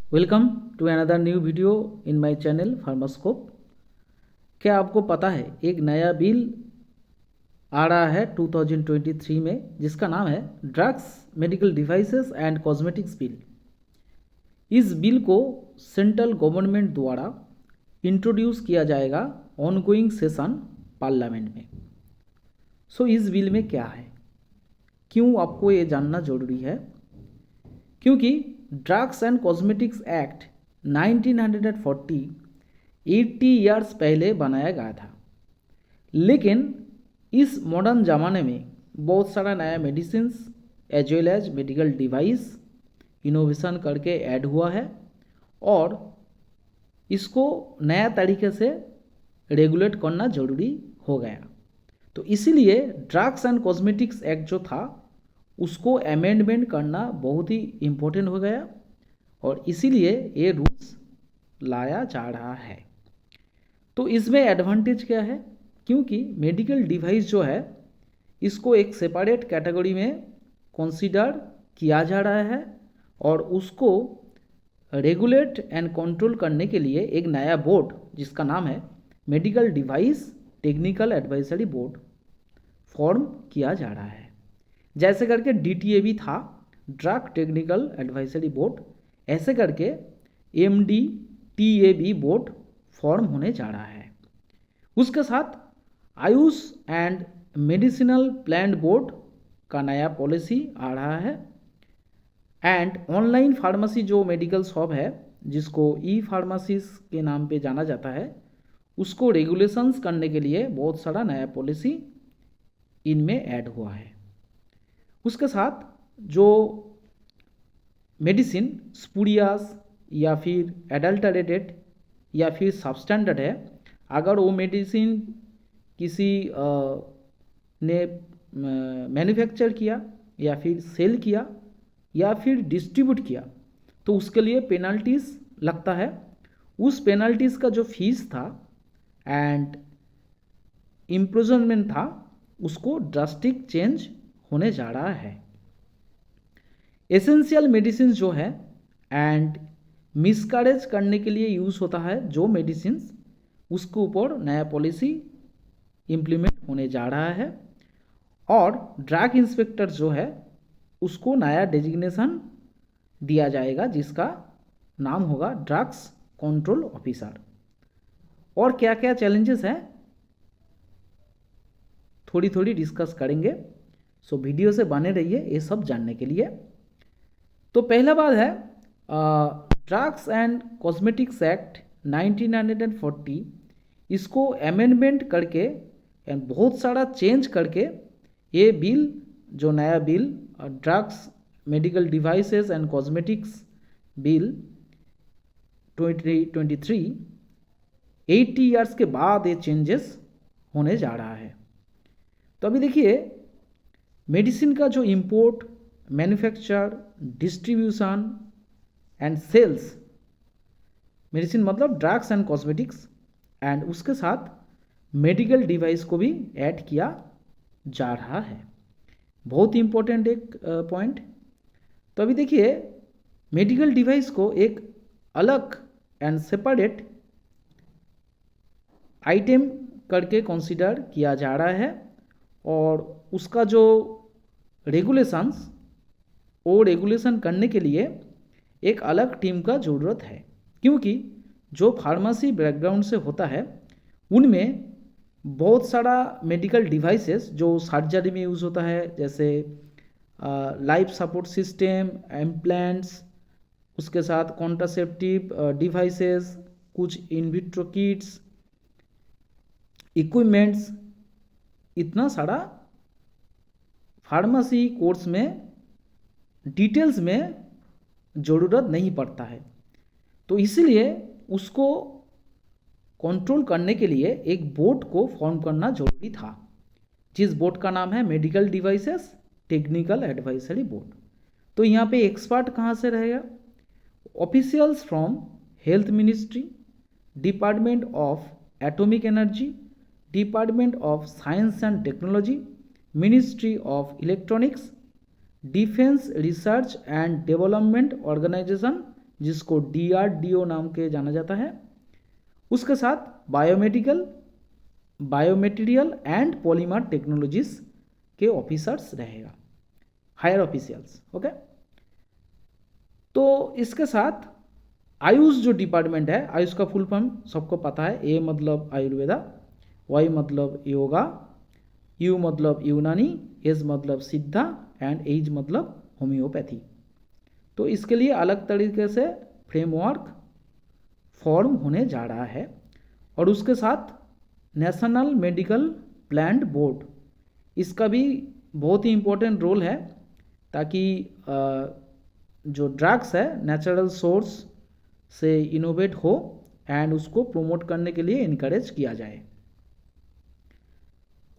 Welcome to another new video in my channel Pharmascope. क्या आपको पता है एक नया बिल आ रहा है 2023 में जिसका नाम है drugs medical devices and cosmetics bill. इस बिल को सेंट्रल गवर्नमेंट द्वारा इंट्रोड्यूस किया जाएगा ऑनगोइंग सेशन पार्लियामेंट में। इस बिल में क्या है, क्यों आपको ये जानना जरूरी है? क्योंकि drugs and cosmetics act 1940 80 years पहले बनाया गया था, लेकिन इस मॉडर्न ज़माने में बहुत सारा नया medicines as well as medical device innovation करके ऐड हुआ है और इसको नया तरीके से रेगुलेट करना ज़रूरी हो गया। तो इसीलिए ड्रग्स एंड कॉस्मेटिक्स एक्ट जो था उसको अमेंडमेंट करना बहुत ही इम्पोर्टेंट हो गया और इसीलिए ये रूल्स लाया जा रहा है। तो इसमें एडवांटेज क्या है? क्योंकि मेडिकल डिवाइस जो है इसको एक सेपरेट कैटेगरी में कंसीडर किया जा रहा है और उसको रेगुलेट एंड कंट्रोल करने के लिए एक नया बोर्ड जिसका नाम है medical device technical advisory board form किया जा रहा है। जैसे करके DTA भी था, ड्रग टेक्निकल एडवाइजरी बोर्ड, ऐसे करके MDTA बोर्ड फॉर्म होने जा रहा है। उसके साथ Ayush and medicinal plan board का नया पॉलिसी आ रहा है एंड ऑनलाइन फार्मेसी जो मेडिकल शॉप है जिसको फार्मेसीज के नाम पे जाना जाता है उसको रेगुलेशंस करने के लिए बहुत सारा नया पॉलिसी इनमें ऐड हुआ है। उसके साथ जो मेडिसिन स्पूरियस या फिर एडल्टरेटेड या फिर सबस्टैंडर्ड है, अगर वो मेडिसिन किसी ने मैन्युफैक्चर किया या फिर सेल किया या फिर डिस्ट्रीब्यूट किया तो उसके लिए पेनल्टीज लगता है। उस पेनल्टीज का जो फीस था एंड इम्प्रिजनमेंट था उसको ड्रास्टिक चेंज होने जा रहा है। एसेंशियल मेडिसिन जो है एंड मिसकैरेज करने के लिए यूज़ होता है जो मेडिसिन, उसके ऊपर नया पॉलिसी इम्प्लीमेंट होने जा रहा है और ड्रग इंस्पेक्टर जो है उसको नया डेजिग्नेशन दिया जाएगा जिसका नाम होगा ड्रग्स कंट्रोल ऑफिसर। और क्या क्या चैलेंजेस हैं थोड़ी थोड़ी डिस्कस करेंगे, वीडियो से बने रहिए ये सब जानने के लिए। तो पहला बात है ड्रग्स एंड कॉस्मेटिक्स एक्ट 1940, इसको अमेंडमेंट करके एंड बहुत सारा चेंज करके ये बिल जो नया bill drugs medical devices and cosmetics bill 2023 80 years के बाद ये चेंजेस होने जा रहा है। तो अभी देखिए मेडिसिन का जो import, manufacture, distribution and sales, medicine मतलब ड्रग्स एंड कॉस्मेटिक्स, एंड उसके साथ मेडिकल डिवाइस को भी ऐड किया जा रहा है। बहुत इंपॉर्टेंट एक पॉइंट। तो अभी देखिए मेडिकल डिवाइस को एक अलग एंड सेपरेट आइटम करके कंसीडर किया जा रहा है और उसका जो रेगुलेशंस वो रेगुलेशन करने के लिए एक अलग टीम का ज़रूरत है, क्योंकि जो फार्मेसी बैकग्राउंड से होता है उनमें बहुत सारा मेडिकल डिवाइसेस जो सर्जरी में यूज़ होता है, जैसे लाइफ सपोर्ट सिस्टम, इम्प्लांट्स, उसके साथ कॉन्ट्रासेप्टिव डिवाइसेस, कुछ इन विट्रो किट्स, इक्विपमेंट्स, इतना सारा फार्मेसी कोर्स में डिटेल्स में ज़रूरत नहीं पड़ता है। तो इसलिए उसको कंट्रोल करने के लिए एक बोर्ड को फॉर्म करना जरूरी था, जिस बोर्ड का नाम है medical devices technical advisory board. तो यहाँ पे एक्सपर्ट कहाँ से रहेगा? Officials from health ministry, department of atomic energy, department of science and technology, ministry of electronics, defence research and development organisation जिसको DRDO नाम के जाना जाता है। उसके साथ बायोमेटीरियल एंड पॉलीमर टेक्नोलॉजीज के ऑफिसर्स रहेगा, हायर ऑफिशियल्स। ओके, तो इसके साथ आयुष जो डिपार्टमेंट है, आयुष का फुल फॉर्म सबको पता है। ए मतलब आयुर्वेदा, वाई मतलब योगा, यू मतलब यूनानी, एस मतलब सिद्धा एंड एज मतलब होम्योपैथी। तो इसके लिए अलग तरीके से फ्रेमवर्क फॉर्म होने जा रहा है। और उसके साथ नेशनल मेडिकल प्लान बोर्ड, इसका भी बहुत ही इम्पोर्टेंट रोल है, ताकि जो ड्रग्स है नेचुरल सोर्स से इनोवेट हो एंड उसको प्रमोट करने के लिए इनकरेज किया जाए।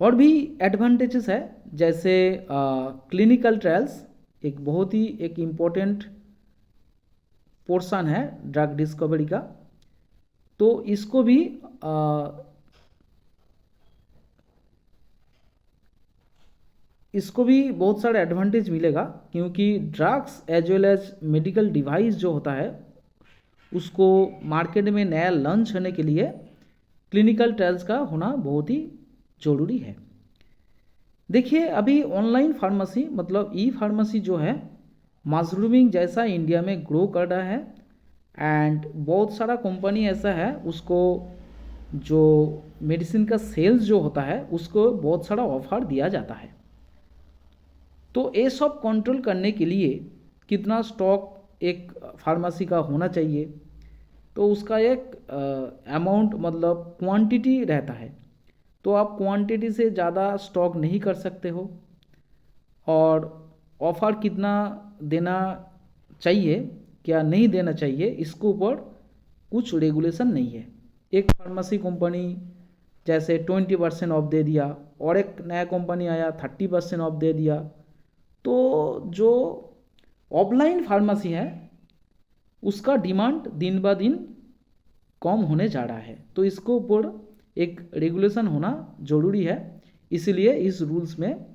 और भी एडवांटेजेस है, जैसे क्लिनिकल ट्रायल्स एक बहुत ही एक इम्पोर्टेंट पोर्शन है ड्रग डिस्कवरी का। तो इसको भी बहुत सारा एडवांटेज मिलेगा, क्योंकि drugs as well as medical device जो होता है उसको मार्केट में नया लॉन्च होने के लिए क्लिनिकल ट्रायल्स का होना बहुत ही ज़रूरी है। देखिए, अभी ऑनलाइन फार्मेसी मतलब ई फार्मेसी जो है मशरूमिंग जैसा इंडिया में ग्रो कर रहा है, एंड बहुत सारा कंपनी ऐसा है उसको जो मेडिसिन का सेल्स जो होता है उसको बहुत सारा ऑफर दिया जाता है। तो ये सब कंट्रोल करने के लिए कितना स्टॉक एक फार्मेसी का होना चाहिए, तो उसका एक अमाउंट मतलब क्वांटिटी रहता है। तो आप क्वांटिटी से ज़्यादा स्टॉक नहीं कर सकते हो, और ऑफ़र कितना देना चाहिए क्या नहीं देना चाहिए इसके ऊपर कुछ रेगुलेशन नहीं है। एक फार्मेसी कंपनी जैसे 20% ऑफ दे दिया, और एक नया कंपनी आया 30% ऑफ दे दिया। तो जो ऑफलाइन फार्मेसी है उसका डिमांड दिन ब दिन कम होने जा रहा है, तो इसके ऊपर एक रेगुलेशन होना ज़रूरी है। इसलिए इस रूल्स में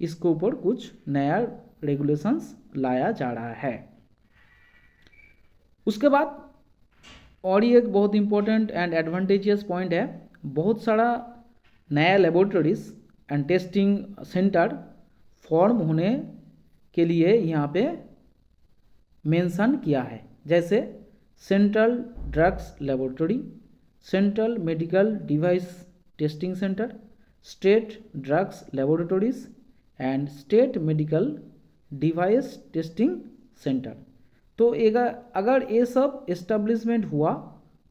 इसके ऊपर कुछ नया रेगुलेशंस लाया जा रहा है। उसके बाद और ही एक बहुत इम्पोर्टेंट एंड एडवांटेजियस पॉइंट है, बहुत सारा नया laboratories and testing centre form होने के लिए यहाँ पे मेंशन किया है, जैसे central drugs laboratory, central medical device testing centre, state drugs laboratories and state medical device testing centre. तो अगर ये सब एस्टेब्लिशमेंट हुआ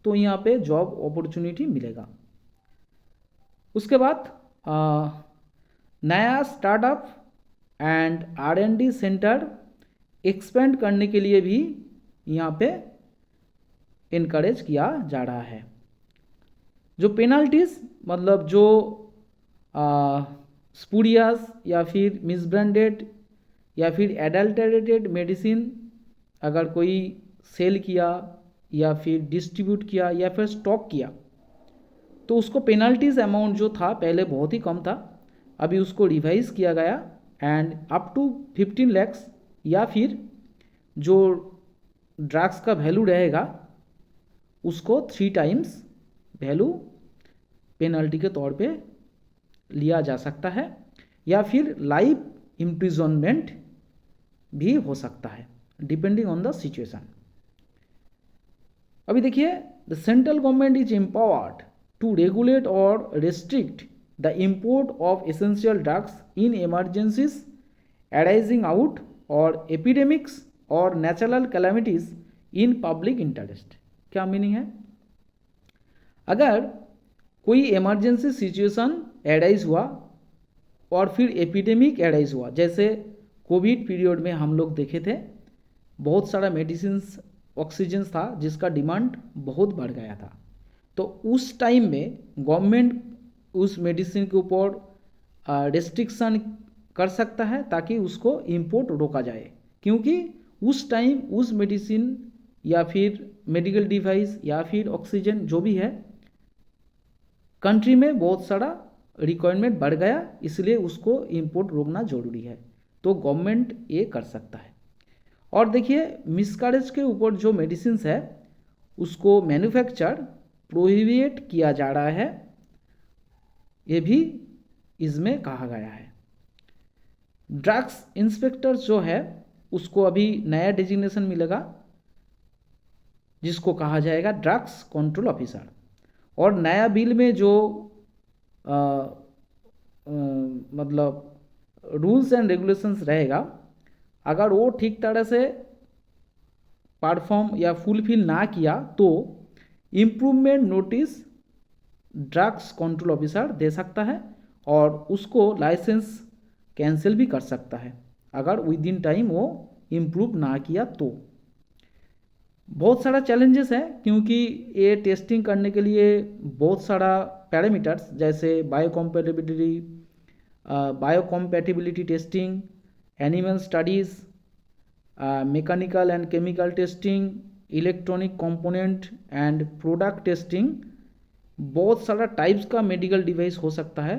तो यहाँ पे जॉब अपॉर्चुनिटी मिलेगा। उसके बाद नया startup and R&D centre expand करने के लिए भी यहाँ पे इनकरेज किया जा रहा है। जो पेनल्टीज मतलब जो स्पूरियस या फिर मिसब्रांडेड या फिर एडल्टरेटेड मेडिसिन अगर कोई सेल किया या फिर डिस्ट्रीब्यूट किया या फिर स्टॉक किया, तो उसको पेनल्टीज अमाउंट जो था पहले बहुत ही कम था, अभी उसको रिवाइज किया गया एंड अप टू 15 लाख या फिर जो ड्रग्स का वैल्यू रहेगा उसको 3 टाइम्स वैल्यू पेनल्टी के तौर पे लिया जा सकता है, या फिर लाइफ इम्प्रिजनमेंट भी हो सकता है डिपेंडिंग ऑन द सिचुएशन। अभी देखिए, the central government is empowered to regulate और restrict the import of essential drugs in emergencies arising out और एपिडेमिक्स और natural calamities in public interest. क्या मीनिंग है? अगर कोई इमरजेंसी सिचुएशन एराइज हुआ और फिर एपिडेमिक एराइज हुआ, जैसे कोविड पीरियड में हम लोग देखे थे बहुत सारा मेडिसिन्स ऑक्सीजन था जिसका डिमांड बहुत बढ़ गया था, तो उस टाइम में गवर्नमेंट उस मेडिसिन के ऊपर रेस्ट्रिक्शन कर सकता है ताकि उसको इंपोर्ट रोका जाए, क्योंकि उस टाइम उस मेडिसिन या फिर मेडिकल डिवाइस या फिर ऑक्सीजन जो भी है कंट्री में बहुत सारा रिक्वायरमेंट बढ़ गया, इसलिए उसको इंपोर्ट रोकना जरूरी है। तो गवर्नमेंट ये कर सकता है। और देखिए मिसकैरेज के ऊपर जो मेडिसिन है उसको मैन्युफैक्चर प्रोहिबिट किया जा रहा है, ये भी इसमें कहा गया है। ड्रग्स इंस्पेक्टर जो है उसको अभी नया डिजिग्नेशन मिलेगा जिसको कहा जाएगा ड्रग्स कंट्रोल ऑफिसर। और नया बिल में जो मतलब रूल्स एंड रेगुलेशंस रहेगा, अगर वो ठीक तरह से परफॉर्म या फुलफिल ना किया तो improvement notice drugs control officer दे सकता है और उसको लाइसेंस कैंसिल भी कर सकता है अगर विद इन टाइम वो इम्प्रूव ना किया तो। बहुत सारा चैलेंजेस है क्योंकि ये टेस्टिंग करने के लिए बहुत सारा पैरामीटर्स जैसे biocompatibility testing, animal studies, mechanical and chemical testing, electronic component and product testing, बहुत सारा टाइप्स का मेडिकल डिवाइस हो सकता है,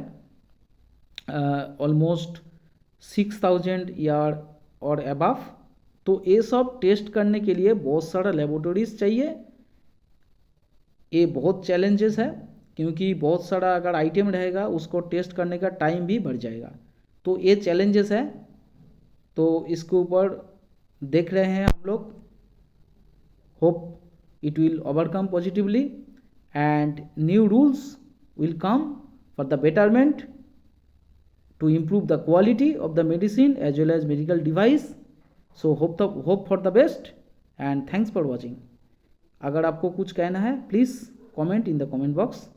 ऑलमोस्ट 6000 या और अबव। तो ये सब टेस्ट करने के लिए बहुत सारा लेबोरेटरीज चाहिए। ये बहुत चैलेंजेस है क्योंकि बहुत सारा अगर आइटम रहेगा उसको टेस्ट करने का टाइम भी बढ़ जाएगा। तो ये चैलेंजेस है, तो इसके ऊपर देख रहे हैं हम लोग। Hope it will overcome positively and new rules will come for the betterment to improve the quality of the medicine as well as medical device. So hope for the best and thanks for watching. अगर आपको कुछ कहना है please comment in the comment box.